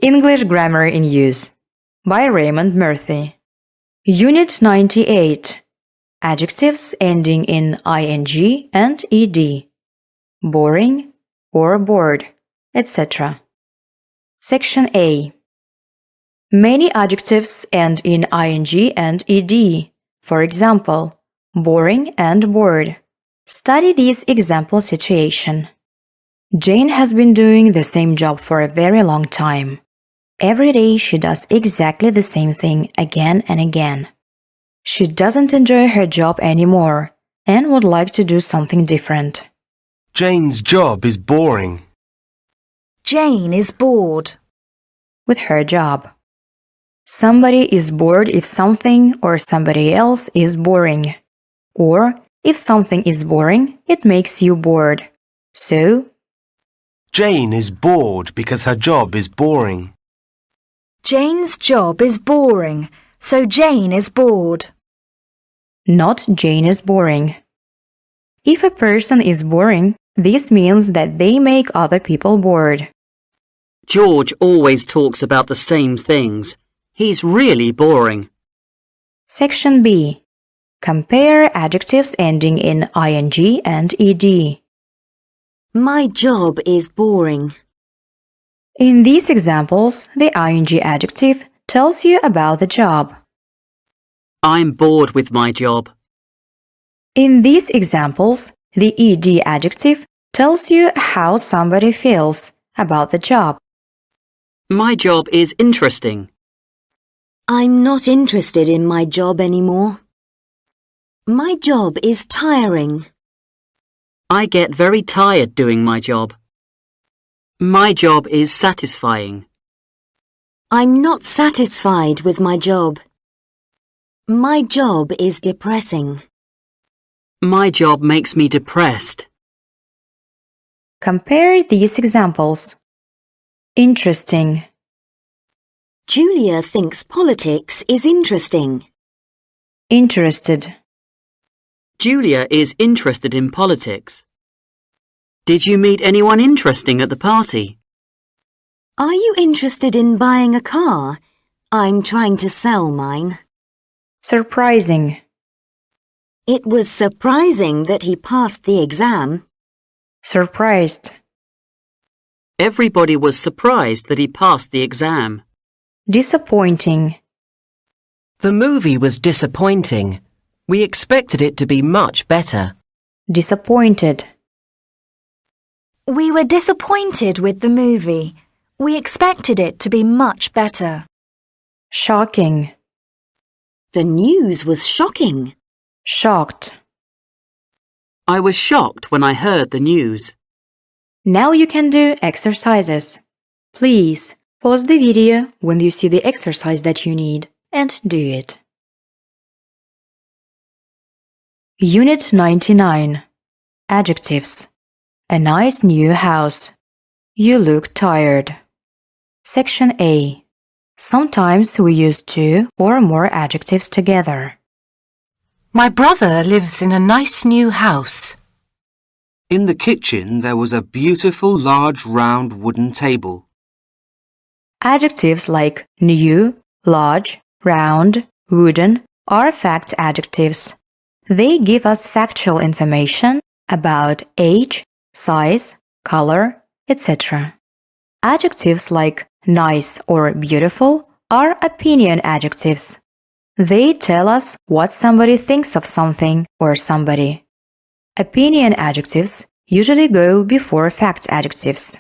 English Grammar in Use by Raymond Murphy. Unit 98. Adjectives ending in ing and ed. Boring or bored, etc. Section A. Many adjectives end in ing and ed. For example, boring and bored. Study this example situation. Jane has been doing the same job for a very long time. Every day she does exactly the same thing again and again. She doesn't enjoy her job anymore and would like to do something different. Jane's job is boring. Jane is bored with her job. Somebody is bored if something or somebody else is boring. Or if something is boring, it makes you bored. So, Jane is bored because her job is boring. Jane's job is boring, so Jane is bored. Not Jane is boring. If a person is boring, this means that they make other people bored. George always talks about the same things. He's really boring. Section B. Compare adjectives ending in ing and ed. My job is boring. In these examples, the ing adjective tells you about the job. I'm bored with my job. In these examples, the ed adjective tells you how somebody feels about the job. My job is interesting. I'm not interested in my job anymore. My job is tiring. I get very tired doing my job. My job is satisfying. I'm not satisfied with my job. My job is depressing. My job makes me depressed. Compare these examples. Interesting. Julia thinks politics is interesting. Interested. Julia is interested in politics. Did you meet anyone interesting at the party? Are you interested in buying a car? I'm trying to sell mine. Surprising. It was surprising that he passed the exam. Surprised. Everybody was surprised that he passed the exam. Disappointing. The movie was disappointing. We expected it to be much better. Disappointed. We were disappointed with the movie. We expected it to be much better. Shocking. The news was shocking. Shocked. I was shocked when I heard the news. Now you can do exercises. Please pause the video when you see the exercise that you need and do it. Unit 99. Adjectives. A nice new house. You look tired. Section A. Sometimes we use two or more adjectives together. My brother lives in a nice new house. In the kitchen there was a beautiful large round wooden table. Adjectives like new, large, round, wooden are fact adjectives. They give us factual information about age, size, color, etc. Adjectives like nice or beautiful are opinion adjectives. They tell us what somebody thinks of something or somebody. Opinion adjectives usually go before fact adjectives.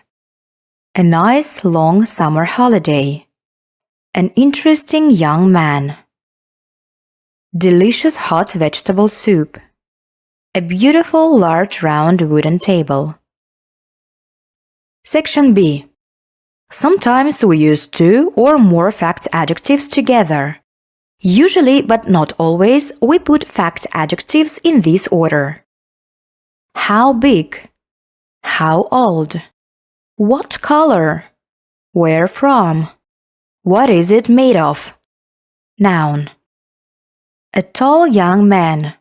A nice long summer holiday. An interesting young man. Delicious hot vegetable soup. A beautiful large round wooden table. Section B. Sometimes we use two or more fact adjectives together. Usually, but not always, we put fact adjectives in this order. How big? How old? What color? Where from? What is it made of? Noun. A tall young man.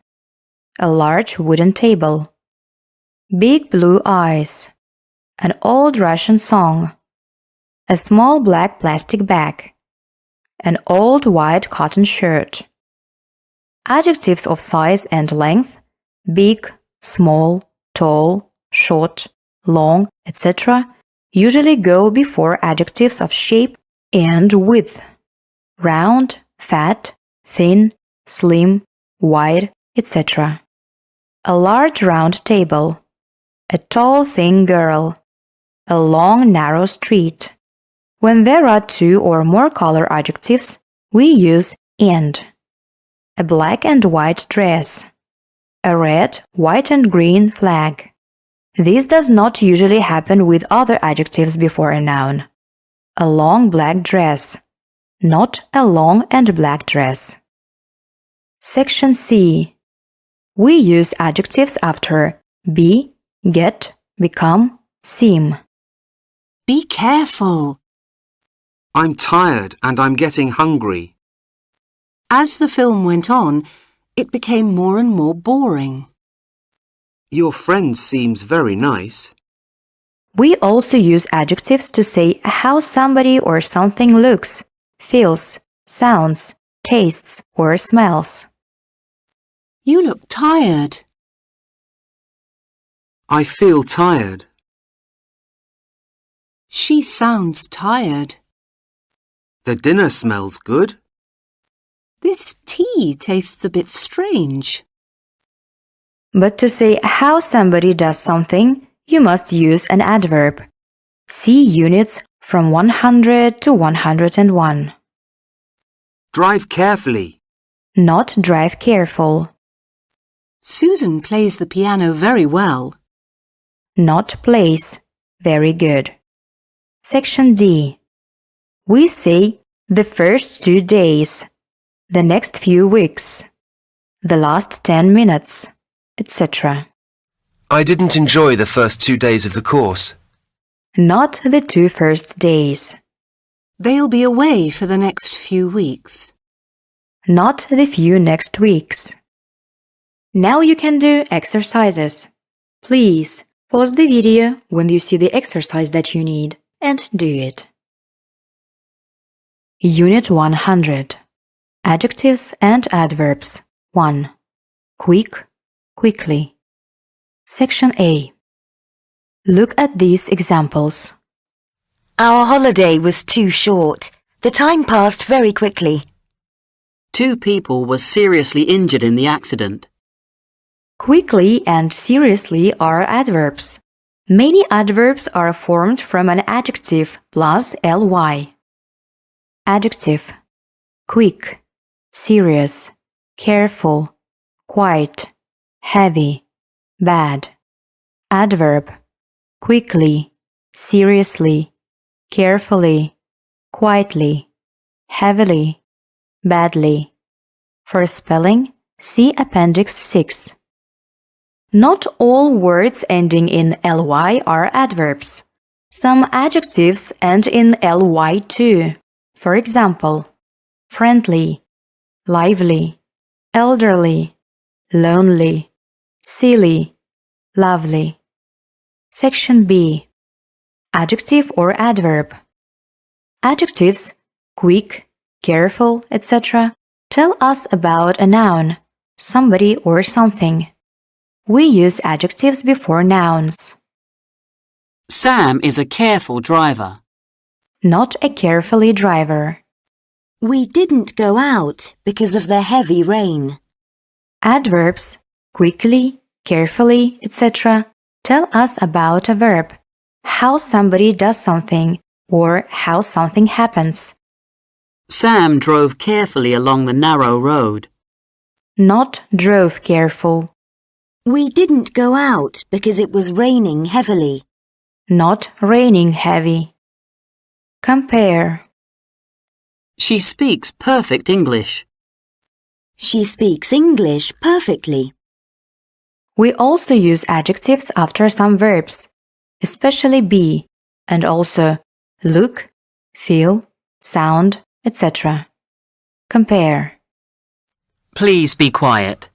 A large wooden table. Big blue eyes. An old Russian song. a small black plastic bag, an old white cotton shirt. Adjectives of size and length, big, small, tall, short, long, etc., usually go before adjectives of shape and width. Round, fat, thin, slim, wide, etc. A large round table, a tall thin girl, a long narrow street. When there are two or more color adjectives, we use and. A black and white dress, a red, white and green flag. This does not usually happen with other adjectives before a noun. A long black dress, not a long and black dress. Section C. We use adjectives after be, get, become, seem. Be careful. I'm tired and I'm getting hungry. As the film went on, it became more and more boring. Your friend seems very nice. We also use adjectives to say how somebody or something looks, feels, sounds, tastes, or smells. You look tired. I feel tired. She sounds tired. The dinner smells good. This tea tastes a bit strange. But to say how somebody does something, you must use an adverb. See units from 100 to 101. Drive carefully. Not drive careful. Susan plays the piano very well. Not plays. Very good. Section D. We say the first 2 days, the next few weeks, the last 10 minutes, etc. I didn't enjoy the first 2 days of the course. Not the 2 first days. They'll be away for the next few weeks. Not the few next weeks. Now you can do exercises. Please pause the video when you see the exercise that you need and do it. Unit 100. Adjectives and adverbs. 1. Quick, quickly. Section A. Look at these examples. Our holiday was too short. The time passed very quickly. 2 people were seriously injured in the accident. Quickly and seriously are adverbs. Many adverbs are formed from an adjective plus ly. Adjective: quick, serious, careful, quiet, heavy, bad. Adverb: quickly, seriously, carefully, quietly, heavily, badly. For spelling, see Appendix 6. Not all words ending in ly are adverbs. Some adjectives end in ly too. For example, friendly, lively, elderly, lonely, silly, lovely. Section B. Adjective or adverb. Adjectives, quick, careful, etc., tell us about a noun, somebody or something. We use adjectives before nouns. Sam is a careful driver. Not a carefully driver. We didn't go out because of the heavy rain. Adverbs, quickly, carefully, etc., tell us about a verb, how somebody does something, or how something happens. Sam drove carefully along the narrow road. Not drove careful. We didn't go out because it was raining heavily. Not raining heavy. Compare. She speaks perfect English. She speaks English perfectly. We also use adjectives after some verbs, especially be, and also look, feel, sound, etc. Compare. Please be quiet.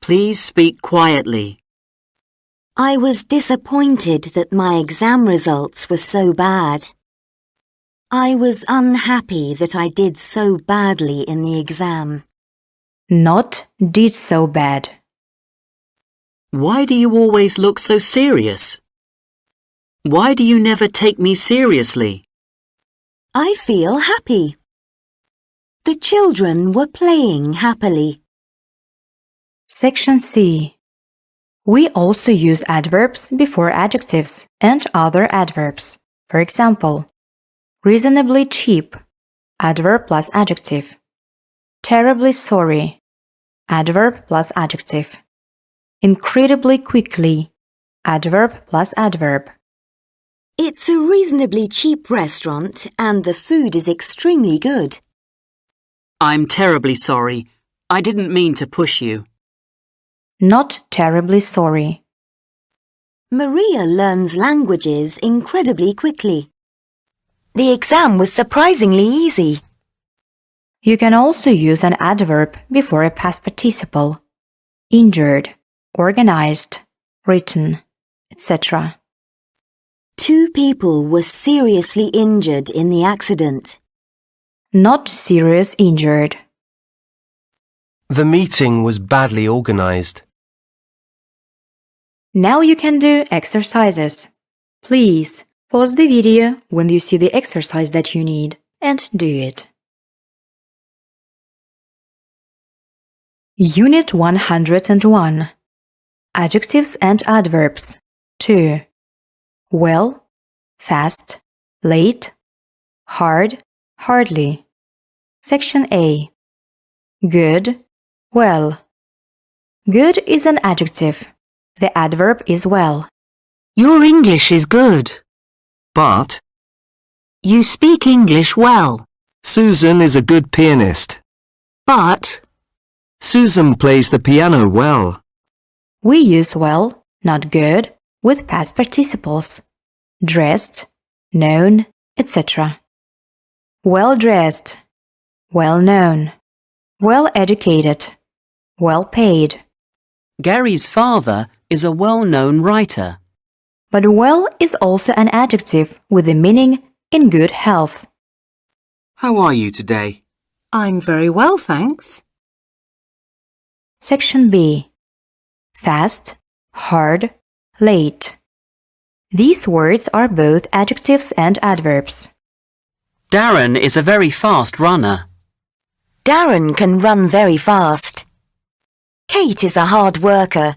Please speak quietly. I was disappointed that my exam results were so bad. I was unhappy that I did so badly in the exam. Not did so bad. Why do you always look so serious? Why do you never take me seriously? I feel happy. The children were playing happily. Section C. We also use adverbs before adjectives and other adverbs. For example, reasonably cheap, adverb plus adjective. Terribly sorry, adverb plus adjective. Incredibly quickly, adverb plus adverb. It's a reasonably cheap restaurant and the food is extremely good. I'm terribly sorry. I didn't mean to push you. Not terribly sorry. Maria learns languages incredibly quickly. The exam was surprisingly easy. You can also use an adverb before a past participle. Injured, organized, written, etc. 2 people were seriously injured in the accident. Not serious injured. The meeting was badly organized. Now you can do exercises. Please pause the video when you see the exercise that you need and do it. Unit 101. Adjectives and adverbs. 2. Well, fast, late, hard, hardly. Section A. Good, well. Good is an adjective. The adverb is well. Your English is good. But You speak English well. Susan is a good pianist. But Susan plays the piano well. We use well, not good, with past participles. Dressed, known, etc. Well-dressed, well-known, well-educated, well-paid. Gary's father is a well-known writer. But well is also an adjective with the meaning in good health. How are you today? I'm very well, thanks. Section B. Fast, hard, late. These words are both adjectives and adverbs. Darren is a very fast runner. Darren can run very fast. Kate is a hard worker.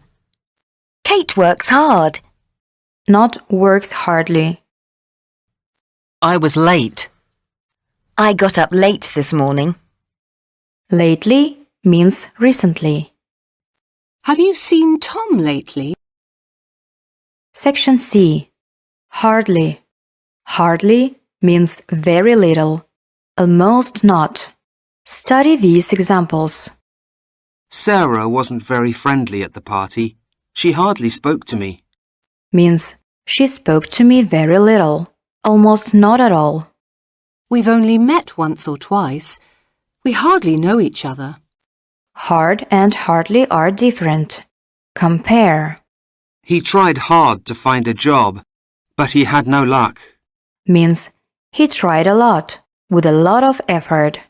Kate works hard. Not works hardly. I was late. I got up late this morning. Lately means recently. Have you seen Tom lately? Section C. Hardly. Hardly means very little, almost not. Study these examples. Sarah wasn't very friendly at the party. She hardly spoke to me. Means she spoke to me very little, almost not at all. We've only met once or twice. We hardly know each other. Hard and hardly are different. Compare. He tried hard to find a job, but he had no luck. Means he tried a lot, with a lot of effort.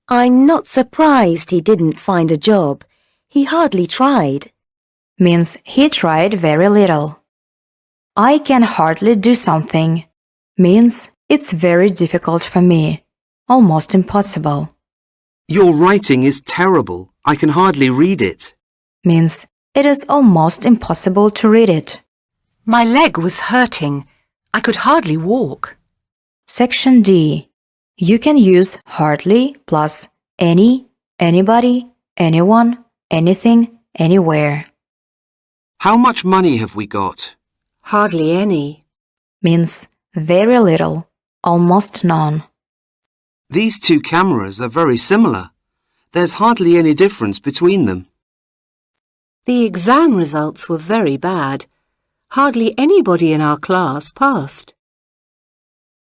I'm not surprised he didn't find a job. He hardly tried. Means he tried very little. I can hardly do something. Means it's very difficult for me. Almost impossible. Your writing is terrible. I can hardly read it. Means it is almost impossible to read it. My leg was hurting. I could hardly walk. Section D. You can use hardly plus any, anybody, anyone, anything, anywhere. How much money have we got? Hardly any. Means very little, almost none. These 2 cameras are very similar. There's hardly any difference between them. The exam results were very bad. Hardly anybody in our class passed.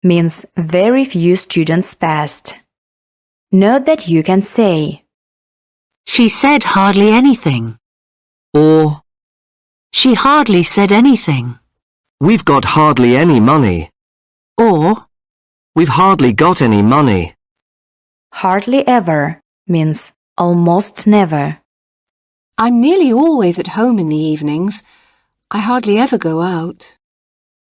Means very few students passed. Note that you can say, She said hardly anything. Or she hardly said anything. We've got hardly any money. Or We've hardly got any money. Hardly ever means almost never. I'm nearly always at home in the evenings. I hardly ever go out.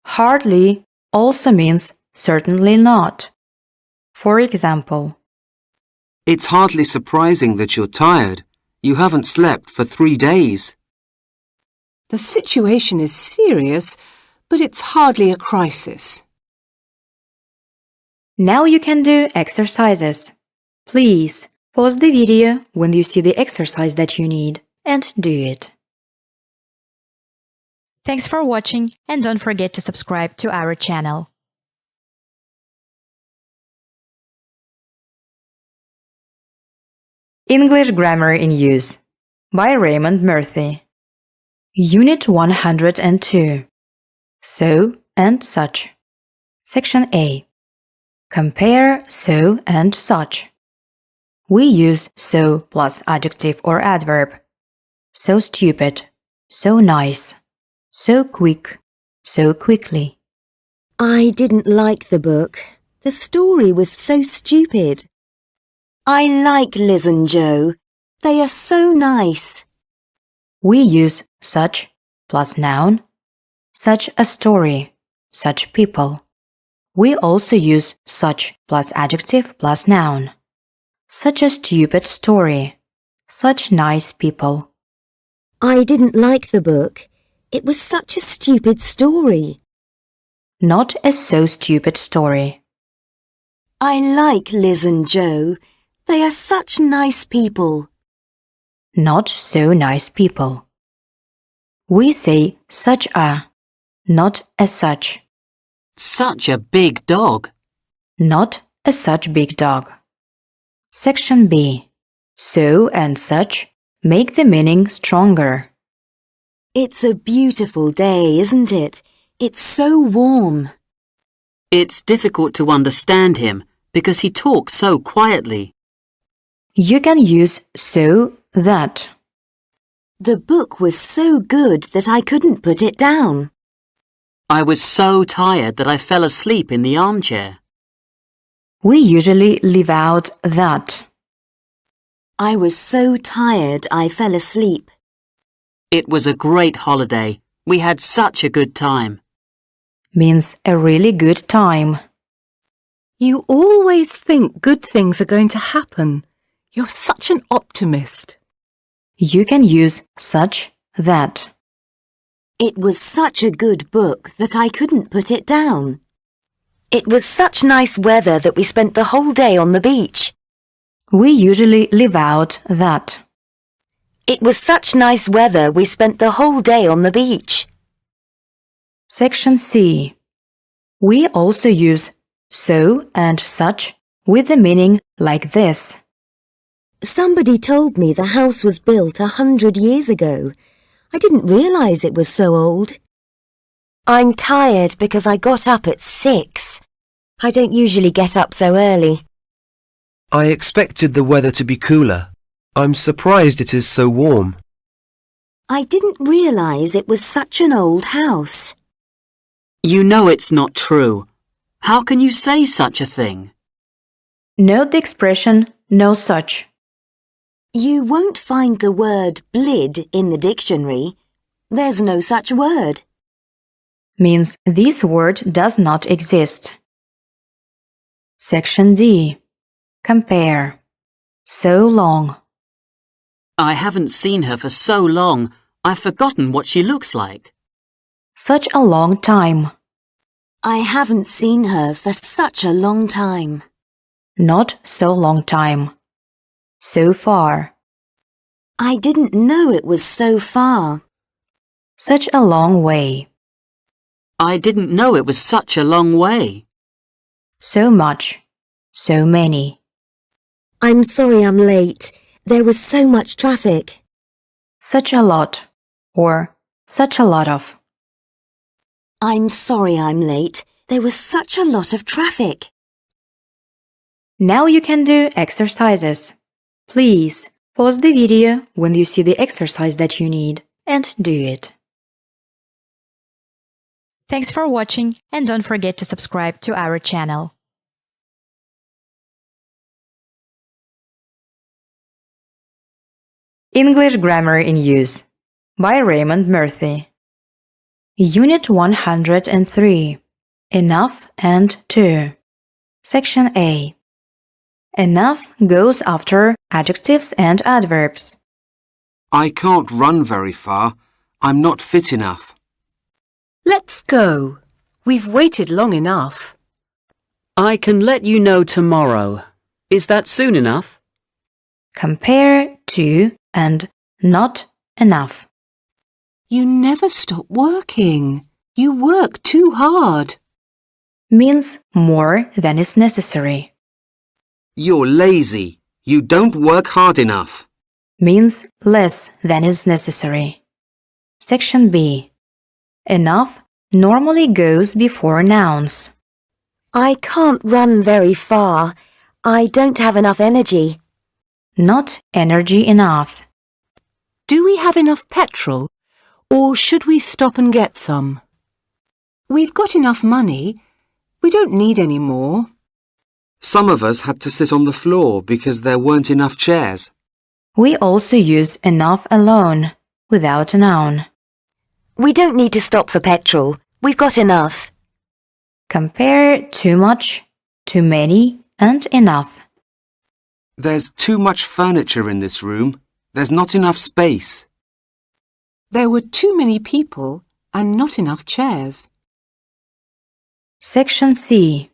Hardly also means certainly not. For example, It's hardly surprising that you're tired. You haven't slept for 3 days. The situation is serious, but it's hardly a crisis. now you can do exercises. Please pause the video when you see the exercise that you need and do it. Thanks for watching and don't forget to subscribe to our channel. English Grammar in Use by Raymond Murphy. Unit 102. So and such. Section A. Compare so and such. We use so plus adjective or adverb. So stupid, so nice, so quick, so quickly. I didn't like the book. The story was so stupid. I like Liz and Joe. They are so nice. We use such plus noun, such a story, such people. We also use such plus adjective plus noun. Such a stupid story, such nice people. I didn't like the book. It was such a stupid story. Not a so stupid story. I like Liz and Joe. They are such nice people. Not so nice people. We say such a, not as such. Such a big dog. Not a such big dog. Section B. So and such make the meaning stronger. It's a beautiful day, isn't it? It's so warm. It's difficult to understand him because he talks so quietly. You can use so that. The book was so good that I couldn't put it down. I was so tired that I fell asleep in the armchair. We usually leave out that. I was so tired I fell asleep. It was a great holiday. We had such a good time. Means a really good time. You always think good things are going to happen. You're such an optimist. You can use such that. It was such a good book that I couldn't put it down. It was such nice weather that we spent the whole day on the beach. We usually leave out that. It was such nice weather we spent the whole day on the beach. Section C. We also use so and such with the meaning like this. Somebody told me the house was built 100 years ago. I didn't realize it was so old. I'm tired because I got up at 6. I don't usually get up so early. I expected the weather to be cooler. I'm surprised it is so warm. I didn't realize it was such an old house. You know it's not true. How can you say such a thing? Note the expression no such. You won't find the word blid in the dictionary. There's no such word. Means this word does not exist. Section D. Compare. So long. I haven't seen her for so long. I've forgotten what she looks like. Such a long time. I haven't seen her for such a long time. Not so long time. So far. I didn't know it was so far. Such a long way. I didn't know it was such a long way. So much. So many. I'm sorry I'm late. There was so much traffic. Such a lot. Or such a lot of. I'm sorry I'm late. There was such a lot of traffic. Now you can do exercises. Please pause the video when you see the exercise that you need and do it. Thanks for watching and don't forget to subscribe to our channel. English Grammar in Use by Raymond Murphy. Unit 103. Enough and to. Section A. Enough goes after adjectives and adverbs. I can't run very far. I'm not fit enough. Let's go. We've waited long enough. I can let you know tomorrow. Is that soon enough? Compare to and not enough. You never stop working. You work too hard. Means more than is necessary. You're lazy. You don't work hard enough. Means less than is necessary. Section B. Enough normally goes before nouns. I can't run very far. I don't have enough energy. Not energy enough. Do we have enough petrol? Or should we stop and get some? We've got enough money. We don't need any more. Some of us had to sit on the floor because there weren't enough chairs. We also use enough alone, without a noun. We don't need to stop for petrol. We've got enough. Compare too much, too many, and enough. There's too much furniture in this room. There's not enough space. There were too many people and not enough chairs. Section C.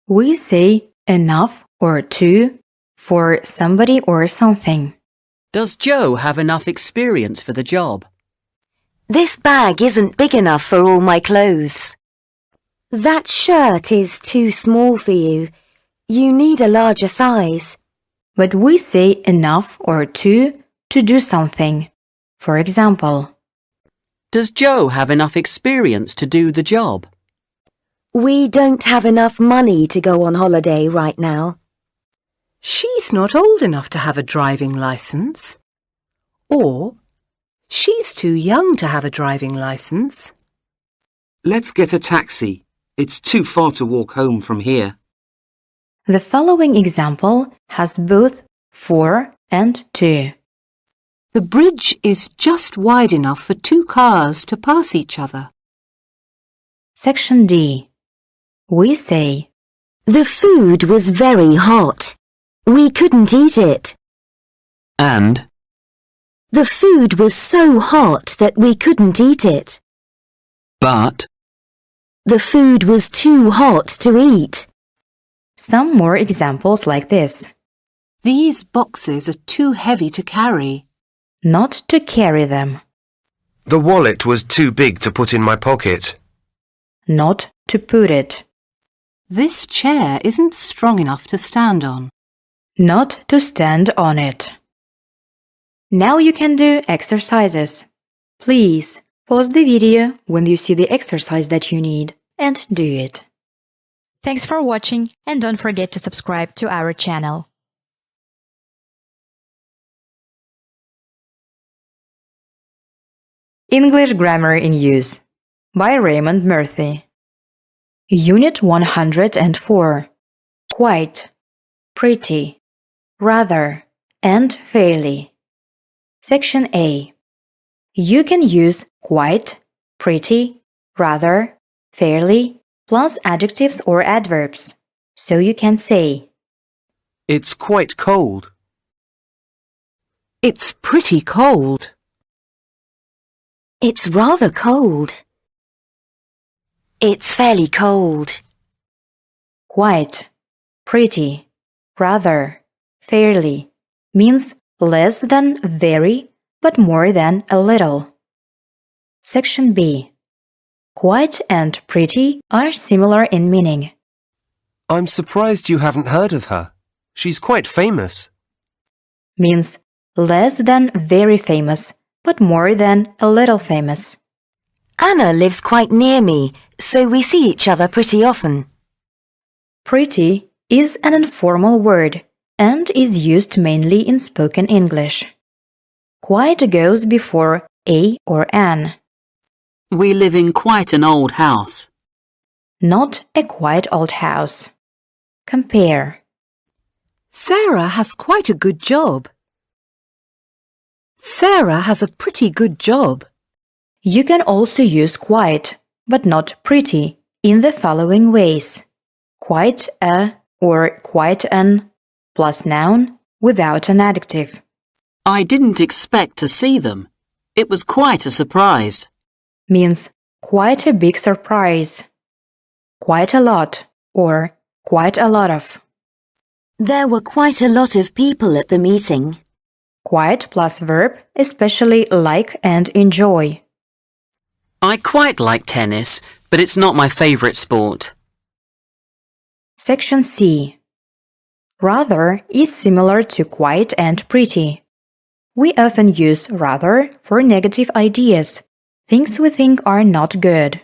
We say enough or to for somebody or something. Does Joe have enough experience for the job? This bag isn't big enough for all my clothes. That shirt is too small for you. You need a larger size. But we say enough or to do something. For example, Does Joe have enough experience to do the job? We don't have enough money to go on holiday right now. She's not old enough to have a driving license. Or, she's too young to have a driving license. Let's get a taxi. It's too far to walk home from here. the following example has both for and to. The bridge is just wide enough for two cars to pass each other. Section D. We say The food was very hot. We couldn't eat it. And The food was so hot that we couldn't eat it. but The food was too hot to eat. some more examples like this. These boxes are too heavy to carry. Not to carry them. The wallet was too big to put in my pocket. Not to put it. This chair isn't strong enough to stand on. Not to stand on it. Now you can do exercises. Please pause the video when you see the exercise that you need and do it. Thanks for watching and don't forget to subscribe to our channel. English Grammar in Use by Raymond Murphy. Unit 104. Quite, pretty, rather, and fairly. Section A. You can use quite, pretty, rather, fairly, plus adjectives or adverbs. So you can say, It's quite cold. It's pretty cold. It's rather cold. It's fairly cold. quite, pretty, rather, fairly means less than very but more than a little. Section B. Quite and pretty are similar in meaning. I'm surprised you haven't heard of her. She's quite famous. Means less than very famous but more than a little famous. Anna lives quite near me, so we see each other pretty often. Pretty is an informal word and is used mainly in spoken English. Quite goes before a or an. We live in quite an old house. Not a quite old house. Compare. Sarah has quite a good job. Sarah has a pretty good job. You can also use quite, but not pretty, in the following ways. Quite a or quite an plus noun without an adjective. I didn't expect to see them. It was quite a surprise. Means quite a big surprise. Quite a lot or quite a lot of. There were quite a lot of people at the meeting. Quite plus verb, especially like and enjoy. I quite like tennis, but it's not my favourite sport. Section C. Rather is similar to quite and pretty. We often use rather for negative ideas, things we think are not good.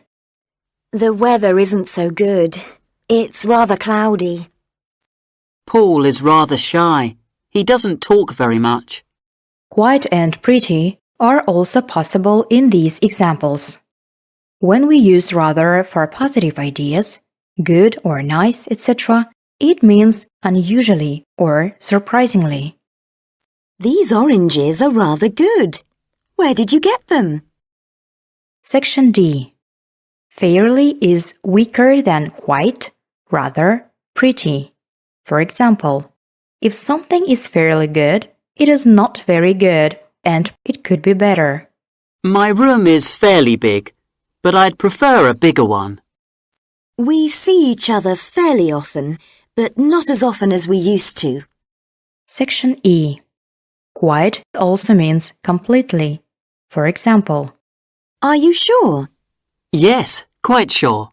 The weather isn't so good. It's rather cloudy. Paul is rather shy. He doesn't talk very much. Quite and pretty are also possible in these examples. When we use rather for positive ideas, good or nice, etc., it means unusually or surprisingly. These oranges are rather good. Where did you get them? Section D. Fairly is weaker than quite, rather, pretty. For example, if something is fairly good, it is not very good and it could be better. My room is fairly big, but I'd prefer a bigger one. We see each other fairly often, but not as often as we used to. Section E. Quite also means completely. For example, Are you sure? Yes, quite sure.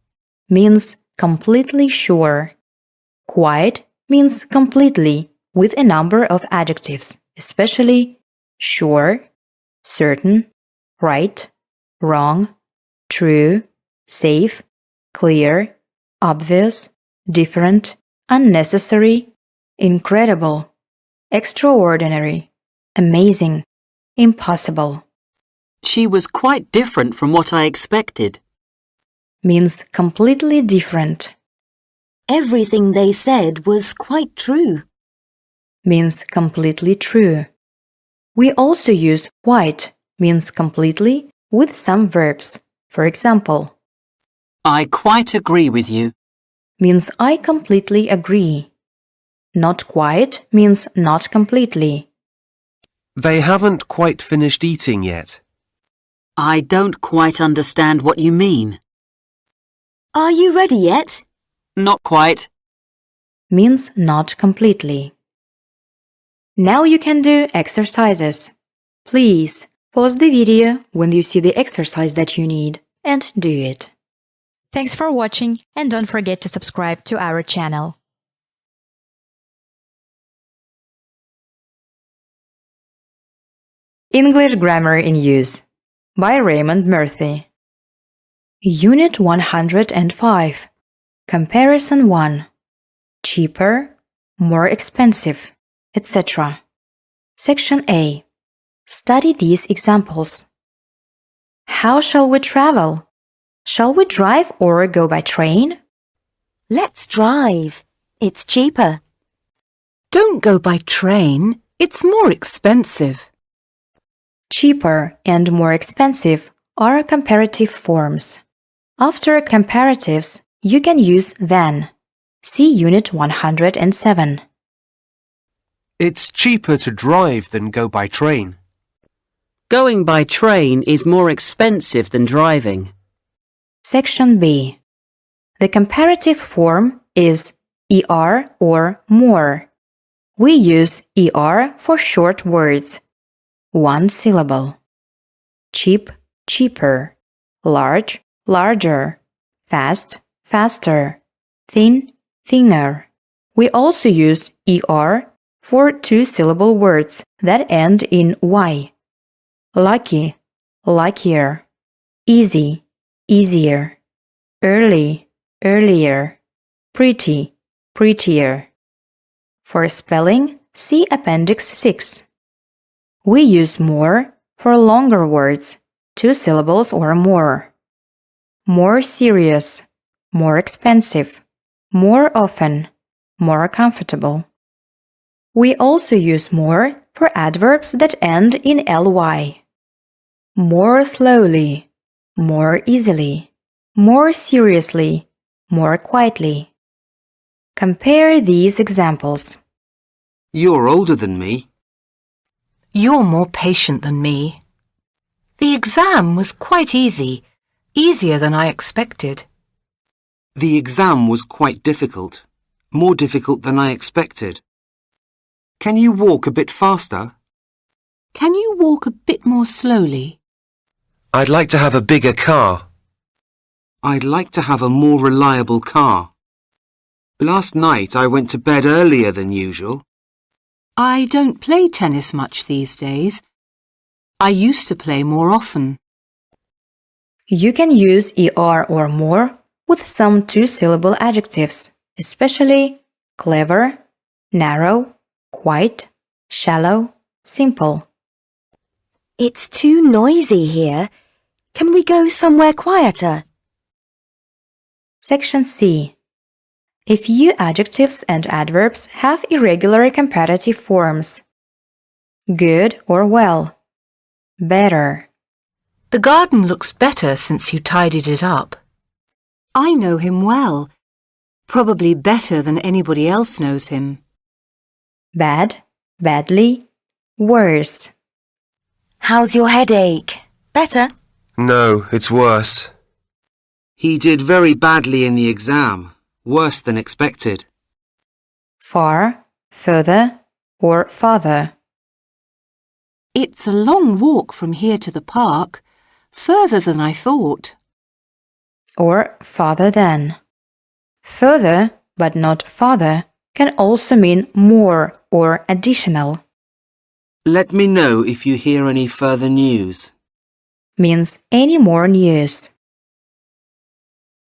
means completely sure. Quite means completely with a number of adjectives, especially sure, certain, right, wrong, true, safe, clear, obvious, different, unnecessary, incredible, extraordinary, amazing, impossible. She was quite different from what I expected. Means completely different. Everything they said was quite true. Means completely true. We also use quite means completely with some verbs. For example, I quite agree with you. means I completely agree. Not quite means not completely. They haven't quite finished eating yet. I don't quite understand what you mean. Are you ready yet? Not quite. Means not completely. Now you can do exercises. Please pause the video when you see the exercise that you need and do it. Thanks for watching and don't forget to subscribe to our channel. English Grammar in Use by Raymond Murphy. Unit 105. Comparison 1. Cheaper, more expensive, etc. Section A. Study these examples. How shall we travel? Shall we drive or go by train? Let's drive. It's cheaper. Don't go by train. It's more expensive. Cheaper and more expensive are comparative forms. After comparatives, you can use than. See Unit 107. It's cheaper to drive than go by train. Going by train is more expensive than driving. Section B. The comparative form is er or more. We use er for short words. One syllable. Cheap, cheaper. Large, larger. Fast, faster. Thin, thinner. We also use er for two-syllable words that end in y. Lucky, luckier. Easy, easier. Early, earlier. Pretty, prettier. For spelling, see Appendix 6. We use more for longer words, two syllables or more. More serious, more expensive, more often, more comfortable. We also use more for adverbs that end in ly. More slowly, more easily, more seriously, more quietly. Compare these examples. You're older than me. You're more patient than me. The exam was quite easy, easier than I expected. The exam was quite difficult, more difficult than I expected. Can you walk a bit faster? Can you walk a bit more slowly? I'd like to have a bigger car. I'd like to have a more reliable car. Last night I went to bed earlier than usual. I don't play tennis much these days. I used to play more often. You can use er or more with some two-syllable adjectives, especially clever, narrow, quiet, shallow, simple. It's too noisy here. Can we go somewhere quieter? Section C. A few adjectives and adverbs have irregular comparative forms. Good or well. Better. The garden looks better since you tidied it up. I know him well, probably better than anybody else knows him. Bad, badly, worse. How's your headache? Better? No, it's worse. He did very badly in the exam, worse than expected. Far, further, or farther. It's a long walk from here to the park, further than I thought. Or farther than. Further, but not farther, can also mean more or additional. Let me know if you hear any further news. Means any more news.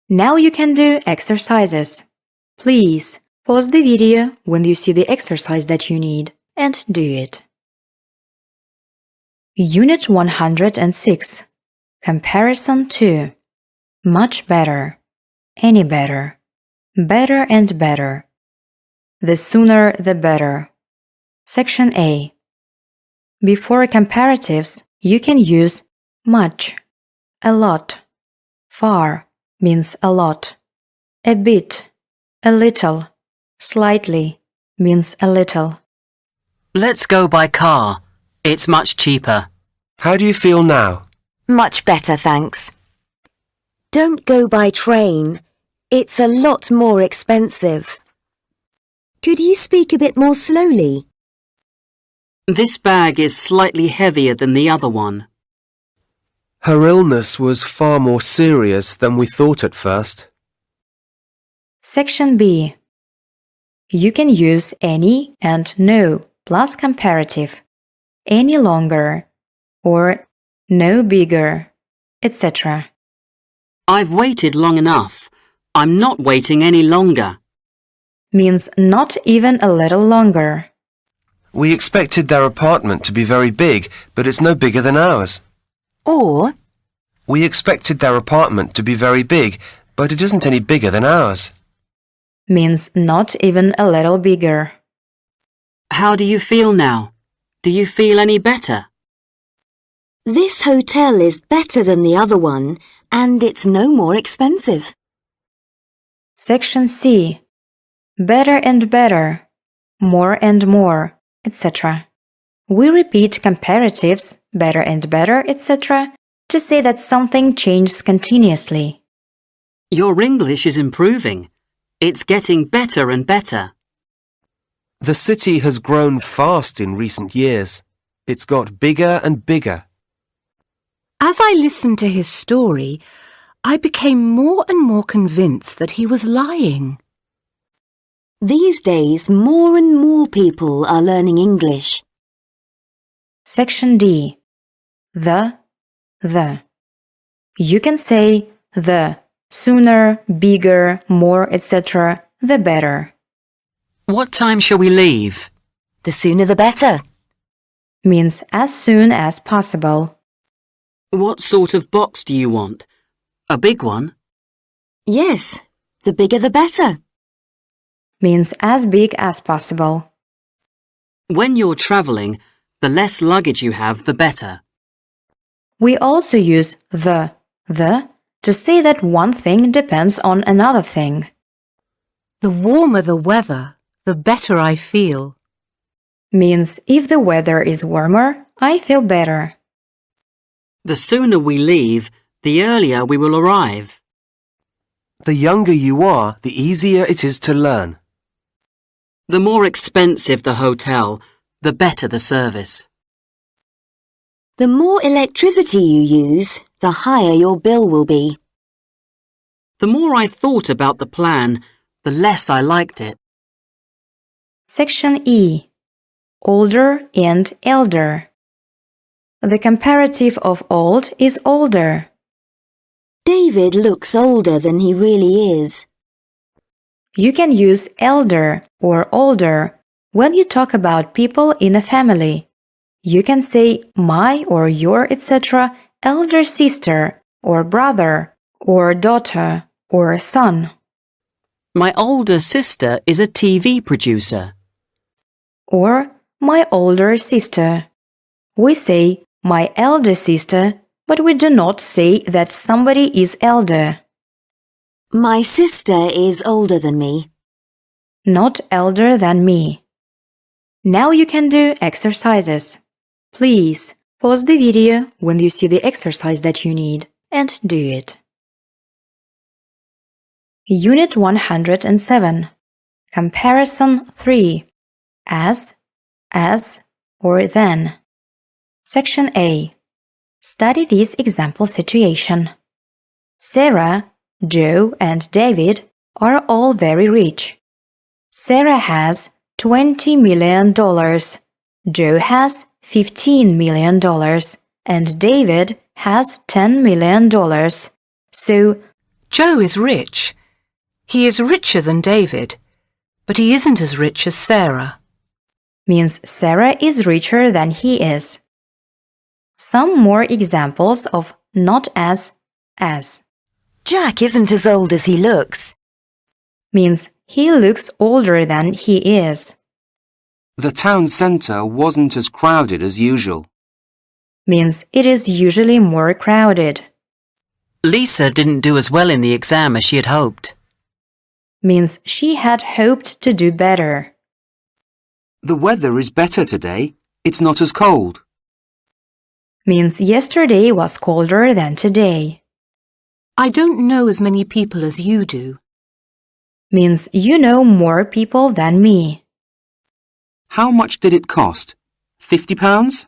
Now you can do exercises. Please pause the video when you see the exercise that you need and do it. Unit 106. Comparison to. Much better. Any better. Better and better. The sooner the better. Section A. Before comparatives, you can use much, a lot. Far means a lot. A bit, a little. Slightly means a little. Let's go by car. It's much cheaper. How do you feel now? Much better, thanks. Don't go by train. It's a lot more expensive. Could you speak a bit more slowly? This bag is slightly heavier than the other one. Her illness was far more serious than we thought at first. Section B. You can use any and no plus comparative, any longer, or no bigger, etc. I've waited long enough. I'm not waiting any longer. Means not even a little longer. We expected their apartment to be very big, but it's no bigger than ours. Or, We expected their apartment to be very big, but it isn't any bigger than ours. Means not even a little bigger. How do you feel now? Do you feel any better? This hotel is better than the other one, and it's no more expensive. Section C. Better and better, more and more, etc. We repeat comparatives, better and better, etc. to say that something changes continuously. Your English is improving. It's getting better and better. The city has grown fast in recent years. It's got bigger and bigger. As I listened to his story, I became more and more convinced that he was lying. These days, more and more people are learning English. Section D. The. You can say the sooner, bigger, more, etc. the better. What time shall we leave? the sooner the better. Means as soon as possible. What sort of box do you want? A big one? Yes, the bigger the better. Means as big as possible. When you're travelling, the less luggage you have, the better. We also use the to say that one thing depends on another thing. The warmer the weather, the better I feel. Means if the weather is warmer, I feel better. The sooner we leave, the earlier we will arrive. The younger you are, the easier it is to learn. The more expensive the hotel, the better the service. The more electricity you use, the higher your bill will be. The more I thought about the plan, the less I liked it. Section E. Older and elder. The comparative of old is older. David looks older than he really is. You can use elder or older when you talk about people in a family. You can say my or your, etc., elder sister or brother or daughter or son. My older sister is a TV producer. Or my older sister. We say my elder sister, but we do not say that somebody is elder. My sister is older than me. Not elder than me. Now you can do exercises. Please pause the video when you see the exercise that you need and do it. Unit 107. Comparison 3. As, or than. Section A. Study this example situation. Sarah, Joe, and David are all very rich. Sarah has $20 million. Joe has $15 million. And David has $10 million. So, Joe is rich. He is richer than David, but he isn't as rich as Sarah. means Sarah is richer than he is. Some more examples of not as. Jack isn't as old as he looks. Means he looks older than he is. The town centre wasn't as crowded as usual. Means it is usually more crowded. Lisa didn't do as well in the exam as she had hoped. Means she had hoped to do better. The weather is better today. It's not as cold. Means yesterday was colder than today. I don't know as many people as you do. Means you know more people than me. How much did it cost? £50?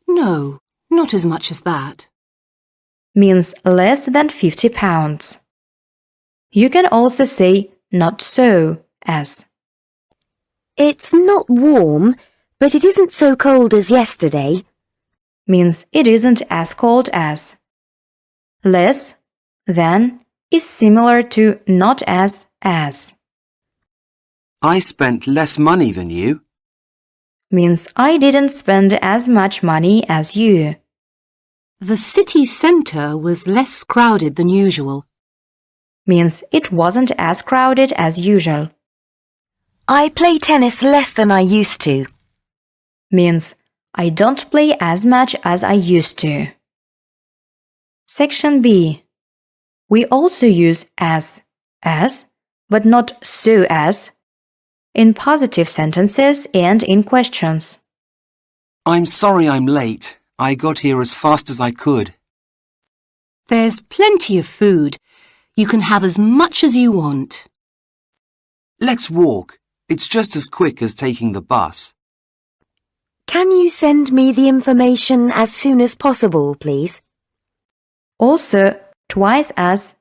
No, not as much as that. Means less than £50. You can also say not so as. It's not warm, but it isn't so cold as yesterday. Means it isn't as cold as. Less than is similar to not as. I spent less money than you. Means I didn't spend as much money as you. The city centre was less crowded than usual. Means it wasn't as crowded as usual. I play tennis less than I used to. Means I don't play as much as I used to. Section B. We also use as, but not so as, in positive sentences and in questions. I'm sorry I'm late. I got here as fast as I could. There's plenty of food. You can have as much as you want. Let's walk. It's just as quick as taking the bus. Can you send me the information as soon as possible, please? Also, twice as,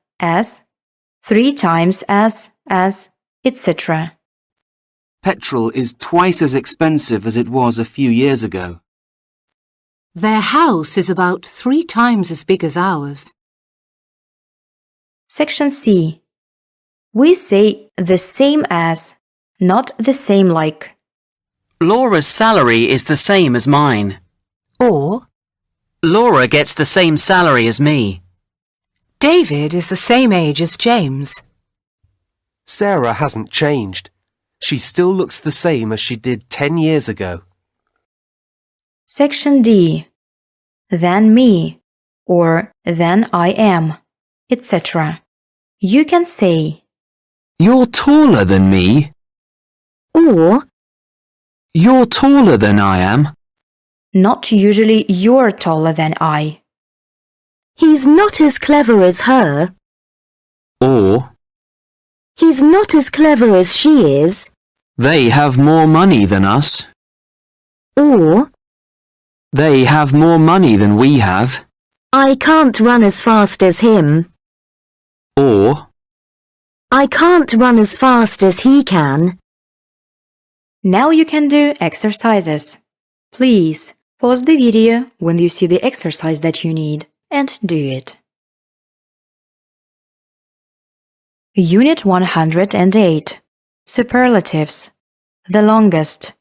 3 times as, etc. Petrol is twice as expensive as it was a few years ago. Their house is about 3 times as big as ours. Section C. We say the same as, not the same like. Laura's salary is the same as mine. Or, Laura gets the same salary as me. David is the same age as James. Sarah hasn't changed. She still looks the same as she did 10 years ago. Section D. Than me, or than I am, etc. You can say, You're taller than me. Or, You're taller than I am. not usually you're taller than I. he's not as clever as her. Or, He's not as clever as she is. they have more money than us. Or, They have more money than we have. I can't run as fast as him. Or, I can't run as fast as he can. Now you can do exercises. Please pause the video when you see the exercise that you need and do it. Unit 108. Superlatives. The longest,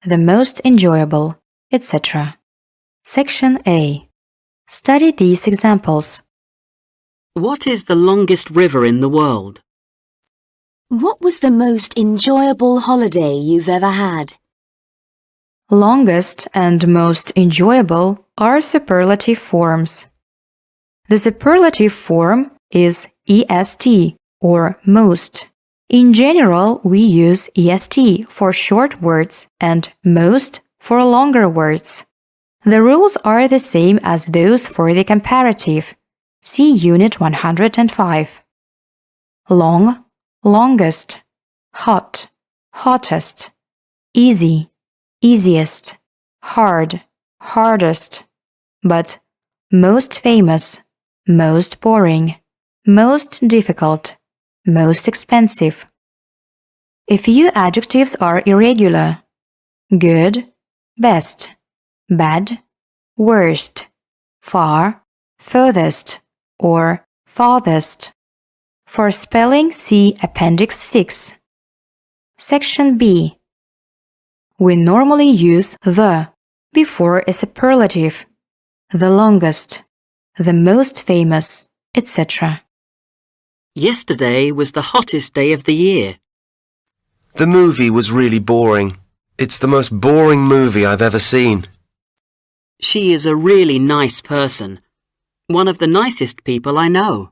the most enjoyable, etc. Section A. Study these examples. What is the longest river in the world? What was the most enjoyable holiday you've ever had? Longest and most enjoyable are superlative forms. The superlative form is est or most. In general, we use est for short words and most for longer words. The rules are the same as those for the comparative. See Unit 105. Long, longest, hot, hottest, easy, easiest, hard, hardest, but most famous, most boring, most difficult, most expensive. A few adjectives are irregular: good, best, bad, worst, far, furthest, or farthest. For spelling, see Appendix 6. Section B. We normally use the before a superlative, the longest, the most famous, etc. Yesterday was the hottest day of the year. The movie was really boring. It's the most boring movie I've ever seen. She is a really nice person. One of the nicest people I know.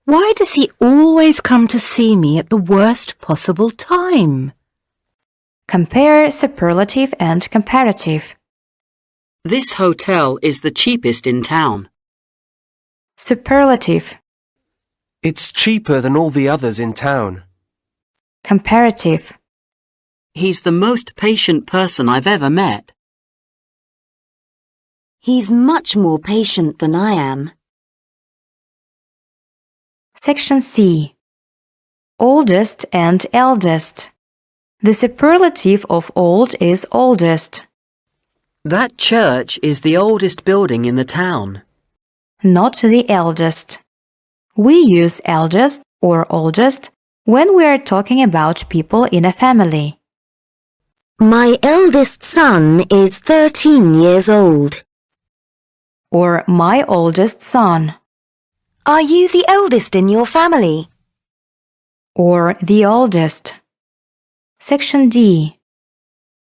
Why does he always come to see me at the worst possible time? Compare superlative and comparative. This hotel is the cheapest in town. Superlative, It's cheaper than all the others in town. comparative, He's the most patient person I've ever met. He's much more patient than I am. Section C. Oldest and eldest. The superlative of old is oldest, That church is the oldest building in the town. not the eldest. We use eldest or oldest when we are talking about people in a family. My eldest son is 13 years old. Or my oldest son. Are you the eldest in your family? Or the oldest. Section D.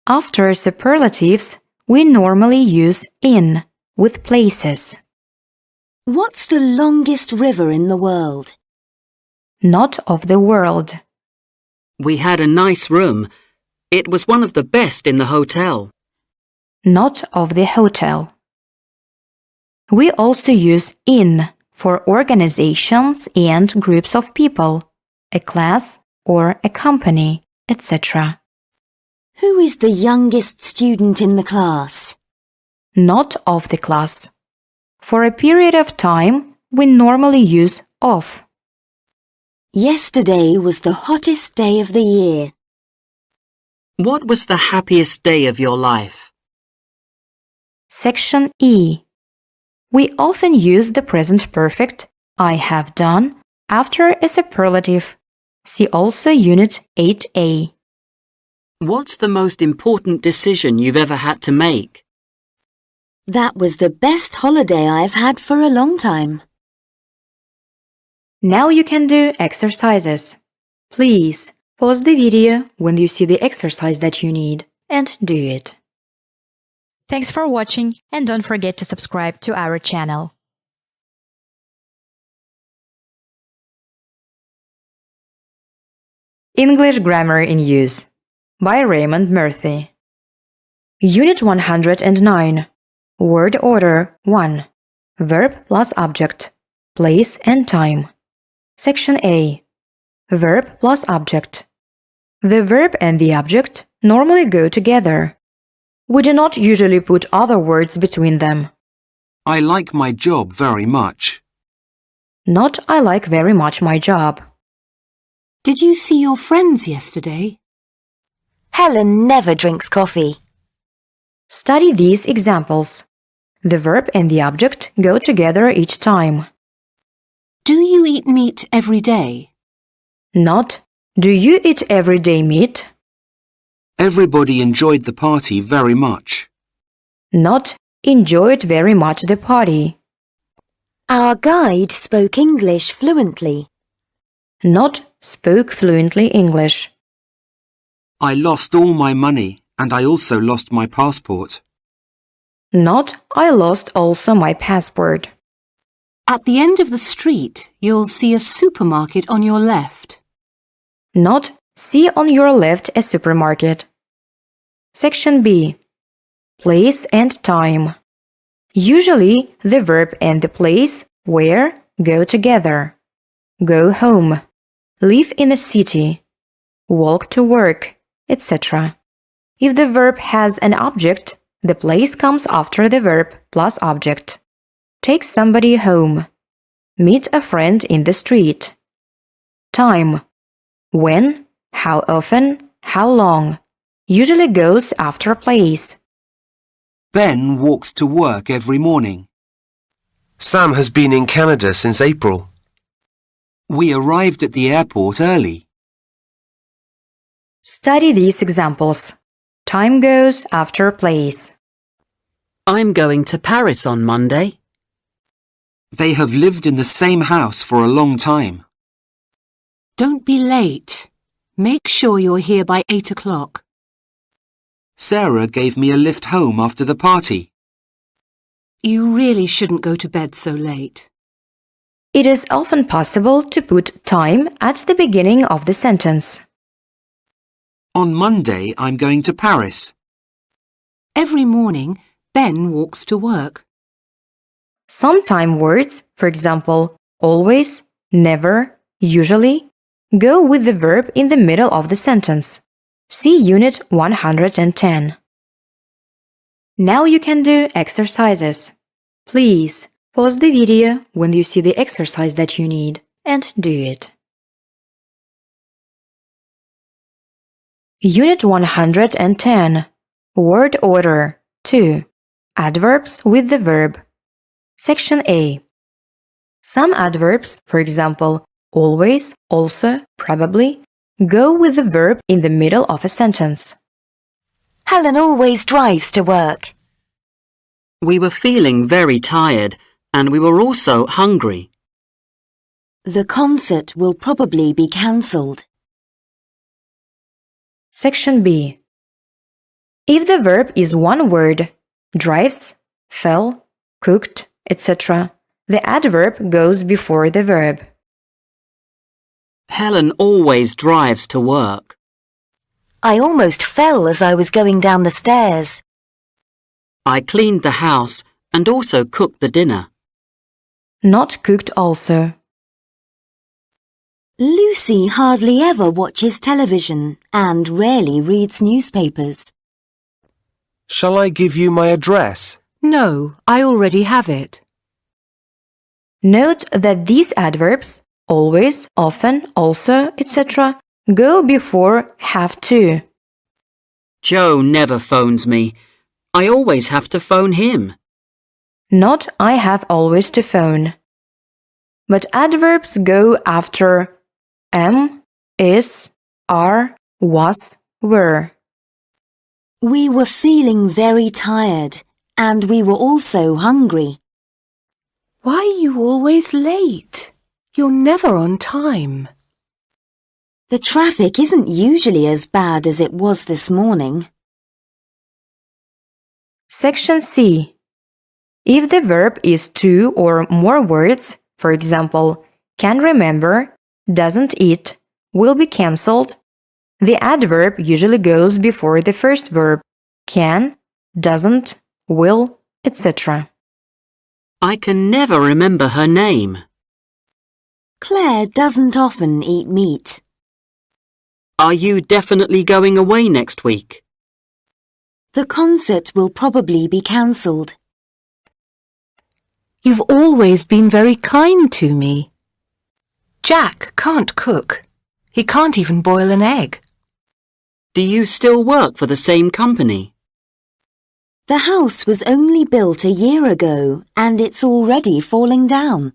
After superlatives, we normally use in with places. What's the longest river in the world? Not of the world. We had a nice room. It was one of the best in the hotel. Not of the hotel. We also use in for organizations and groups of people, a class or a company, etc. Who is the youngest student in the class? Not of the class. For a period of time, we normally use of. Yesterday was the hottest day of the year. What was the happiest day of your life? Section E. We often use the present perfect, I have done, after a superlative. See also Unit 8A. What's the most important decision you've ever had to make? That was the best holiday I've had for a long time. Now you can do exercises. Please Pause the video when you see the exercise that you need and do it. Thanks for watching and don't forget to subscribe to our channel. English Grammar in Use by Raymond Murphy. Unit 109. Word Order 1. Verb plus object. Place and time. Section A. Verb plus object. The verb and the object normally go together. We do not usually put other words between them. I like my job very much. Not I like very much my job. Did you see your friends yesterday? Helen never drinks coffee. Study these examples. The verb and the object go together each time. Do you eat meat every day? Not, do you eat everyday meat? Everybody enjoyed the party very much. Not, enjoyed very much the party. Our guide spoke English fluently. Not, spoke fluently English. I lost all my money and I also lost my passport. Not, I lost also my passport. At the end of the street, you'll see a supermarket on your left. Not, see on your left a supermarket. Section B. Place and time. Usually, the verb and the place, where, go together. Go home. Live in a city. Walk to work, etc. If the verb has an object, the place comes after the verb plus object. Take somebody home. Meet a friend in the street. Time. When, how often, how long. Usually goes after place. Ben walks to work every morning. Sam has been in Canada since April. We arrived at the airport early. Study these examples. Time goes after place. I'm going to Paris on Monday. They have lived in the same house for a long time. Don't be late. Make sure you're here by 8 o'clock. Sarah gave me a lift home after the party. You really shouldn't go to bed so late. It is often possible to put time at the beginning of the sentence. On Monday, I'm going to Paris. Every morning, Ben walks to work. Some time words, for example, always, never, usually, go with the verb in the middle of the sentence. See Unit 110. Now you can do exercises. Please pause the video when you see the exercise that you need and do it. Unit 110. Word Order 2. Adverbs with the verb. Section A. Some adverbs, for example, always, also, probably, go with the verb in the middle of a sentence. Helen always drives to work. We were feeling very tired and we were also hungry. The concert will probably be cancelled. Section B. If the verb is one word, drives, fell, cooked, etc., the adverb goes before the verb. Helen always drives to work. I almost fell as I was going down the stairs. I cleaned the house and also cooked the dinner. Not cooked also. Lucy hardly ever watches television and rarely reads newspapers. Shall I give you my address? No, I already have it. Note that these adverbs, always, often, also, etc., go before have to. Joe never phones me. I always have to phone him. Not I have always to phone. But adverbs go after am, is, are, was, were. We were feeling very tired and we were also hungry. Why are you always late? You're never on time. The traffic isn't usually as bad as it was this morning. Section C. If the verb is two or more words, for example, can remember, doesn't eat, will be cancelled, the adverb usually goes before the first verb, can, doesn't, will, etc. I can never remember her name. Claire doesn't often eat meat. Are you definitely going away next week? The concert will probably be cancelled. You've always been very kind to me. Jack can't cook. He can't even boil an egg. Do you still work for the same company? The house was only built a year ago and it's already falling down.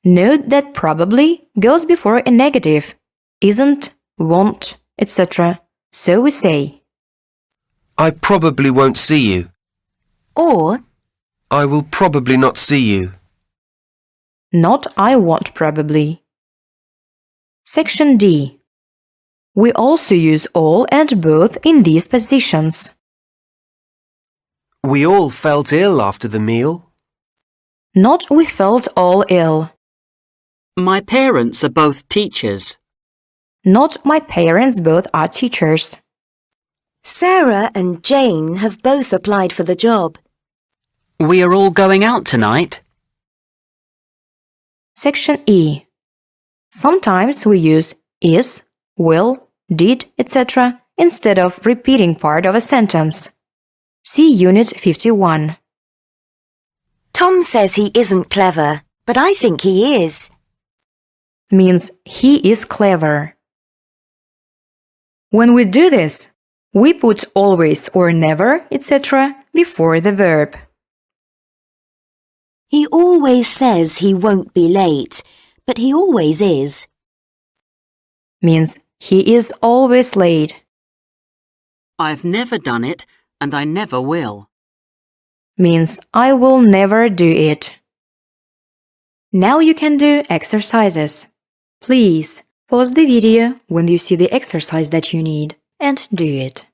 Note that probably goes before a negative, isn't, won't, etc. So we say, I probably won't see you. Or, I will probably not see you. not I won't probably. Section D. We also use all and both in these positions. We all felt ill after the meal. Not we felt all ill. My parents are both teachers. Not my parents both are teachers. Sarah and Jane have both applied for the job. We are all going out tonight. Section E. Sometimes we use is, will, did, etc. instead of repeating part of a sentence. See Unit 51. Tom says he isn't clever, but I think he is. Means he is clever. When we do this, we put always or never, etc. before the verb. He always says he won't be late, but he always is. Means he is always late. I've never done it, and I never will. Means I will never do it. Now you can do exercises. Please pause the video when you see the exercise that you need and do it.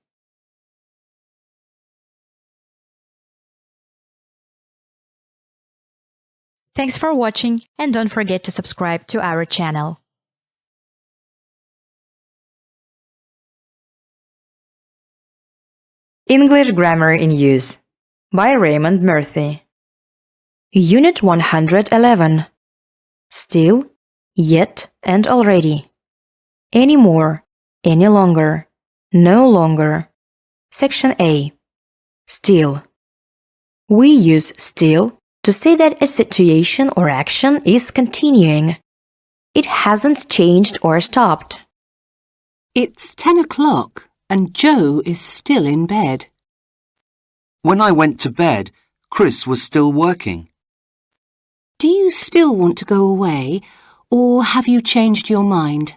Thanks for watching and don't forget to subscribe to our channel. English Grammar in Use by Raymond Murphy. Unit 111. Still, yet and already. Any more, any longer, no longer. Section A. Still. We use still to say that a situation or action is continuing. It hasn't changed or stopped. It's 10 o'clock and Joe is still in bed. When I went to bed, Chris was still working. Do you still want to go away, or have you changed your mind?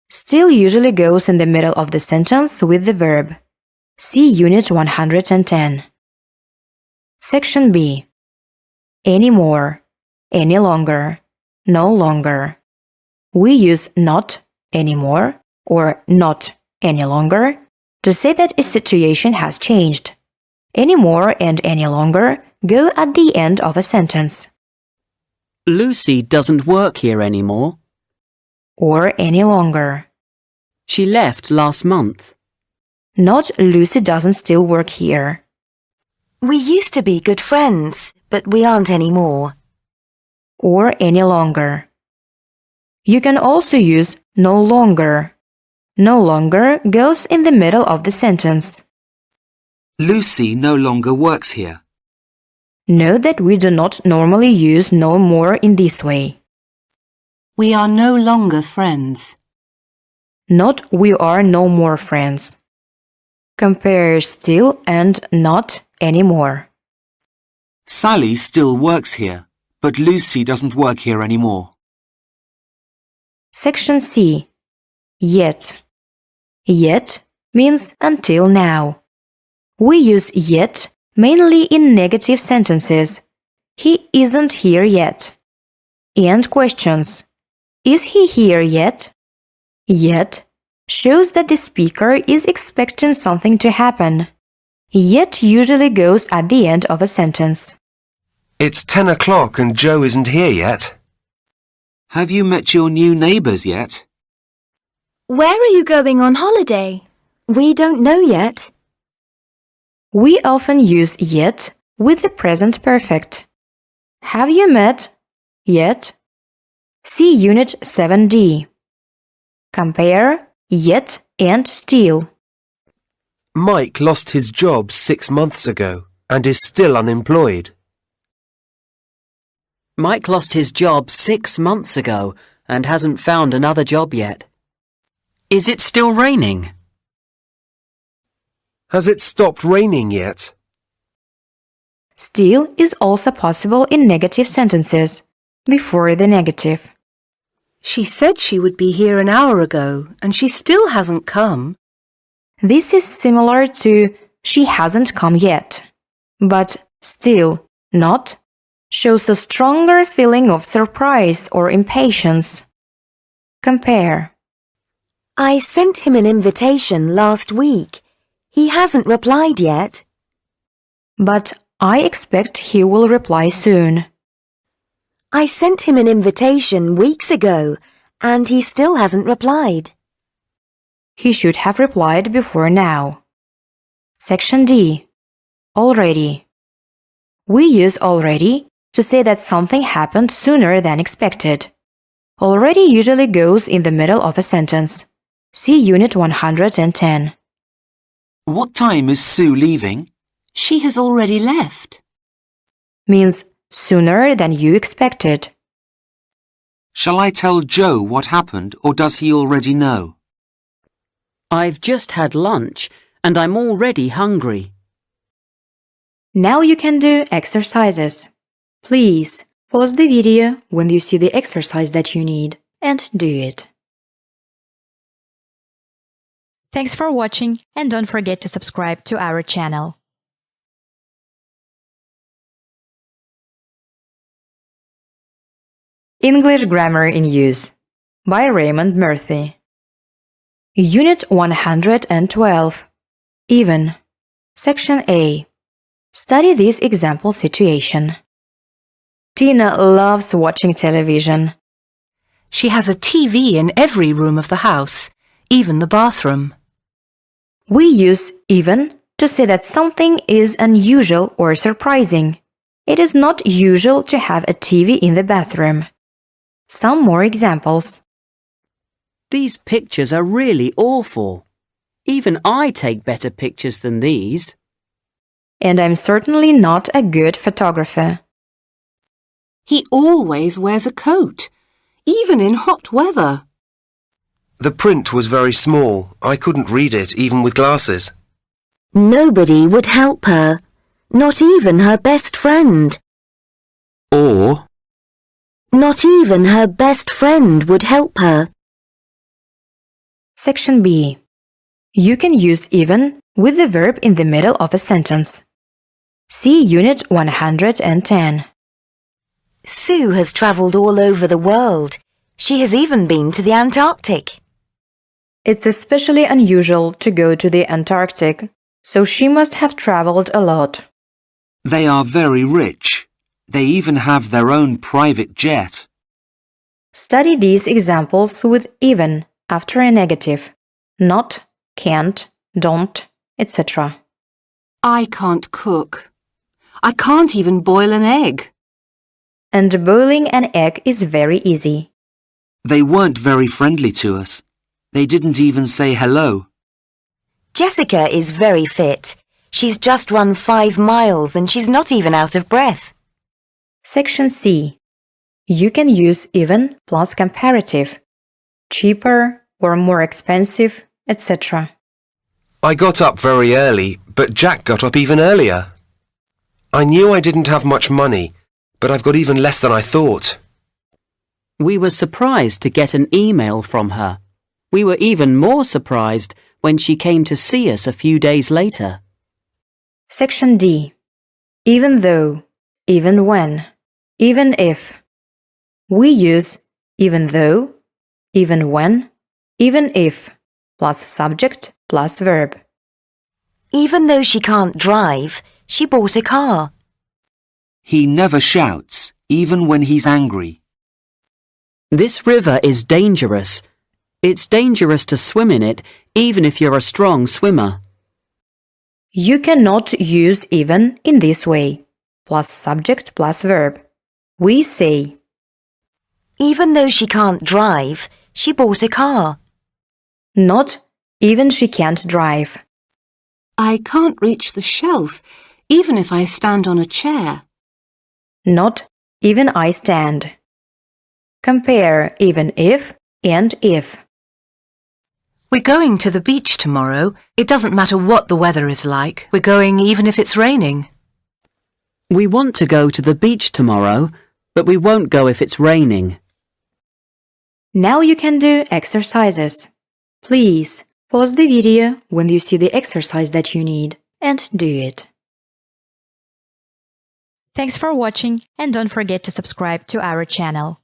Still usually goes in the middle of the sentence with the verb. See Unit 110. Section B. Any more, any longer, no longer. We use not anymore or not any longer to say that a situation has changed. Any more and any longer go at the end of a sentence. Lucy doesn't work here anymore. Or any longer. She left last month. Not Lucy doesn't still work here. We used to be good friends, but we aren't anymore. Or any longer. You can also use no longer. No longer goes in the middle of the sentence. Lucy no longer works here. Note that we do not normally use no more in this way. We are no longer friends. Not we are no more friends. Compare still and not anymore. Sally still works here, but Lucy doesn't work here anymore. Section C. Yet. Yet means until now. We use yet mainly in negative sentences. He isn't here yet. And questions. Is he here yet? Yet shows that the speaker is expecting something to happen. Yet usually goes at the end of a sentence. It's 10 o'clock and Joe isn't here yet. Have you met your new neighbours yet? Where are you going on holiday? We don't know yet. We often use yet with the present perfect. Have you met yet? See Unit 7D. Compare yet and still. Mike lost his job 6 months ago and is still unemployed. Mike lost his job 6 months ago and hasn't found another job yet. Is it still raining? Has it stopped raining yet? Still is also possible in negative sentences, before the negative. She said she would be here an hour ago, and she still hasn't come. This is similar to she hasn't come yet, but still not shows a stronger feeling of surprise or impatience. Compare. I sent him an invitation last week. He hasn't replied yet. But I expect he will reply soon. I sent him an invitation weeks ago, and he still hasn't replied. He should have replied before now. Section D. Already. We use already to say that something happened sooner than expected. Already usually goes in the middle of a sentence. See Unit 110. What time is Sue leaving? She has already left. Means sooner than you expected. Shall I tell Joe what happened, or does he already know? I've just had lunch and I'm already hungry. Now you can do exercises. Please pause the video when you see the exercise that you need and do it. Thanks for watching and don't forget to subscribe to our channel. English Grammar in Use by Raymond Murphy. Unit 112. Even. Section A. Study this example situation. Tina loves watching television. She has a TV in every room of the house, even the bathroom. We use even to say that something is unusual or surprising. It is not usual to have a TV in the bathroom. Some more examples. These pictures are really awful. Even I take better pictures than these. And I'm certainly not a good photographer. He always wears a coat, even in hot weather. The print was very small. I couldn't read it, even with glasses. Nobody would help her, not even her best friend. Or, Not even her best friend would help her. Section B. You can use even with the verb in the middle of a sentence. See Unit 110. Sue has travelled all over the world. She has even been to the Antarctic. It's especially unusual to go to the Antarctic, so she must have traveled a lot. They are very rich. They even have their own private jet. Study these examples with even after a negative. Not, can't, don't, etc. I can't cook. I can't even boil an egg. And boiling an egg is very easy. They weren't very friendly to us. They didn't even say hello. Jessica is very fit. She's just run 5 miles and she's not even out of breath. Section C. You can use even plus comparative. Cheaper or more expensive, etc. I got up very early, but Jack got up even earlier. I knew I didn't have much money, but I've got even less than I thought. We were surprised to get an email from her. We were even more surprised when she came to see us a few days later. Section D. Even though, even when, even if. We use even though, even when, Even if plus subject plus verb. Even though she can't drive, she bought a car. He never shouts, even when he's angry. This river is dangerous. It's dangerous to swim in it, even if you're a strong swimmer. You cannot use even in this way. Plus subject plus verb. We say, Even though she can't drive, she bought a car. not even she can't drive. I can't reach the shelf, even if I stand on a chair. Not even I stand. Compare even if and if. We're going to the beach tomorrow. It doesn't matter what the weather is like. We're going even if it's raining. We want to go to the beach tomorrow, but we won't go if it's raining. Now you can do exercises. Please pause the video when you see the exercise that you need and do it. Thanks for watching and don't forget to subscribe to our channel.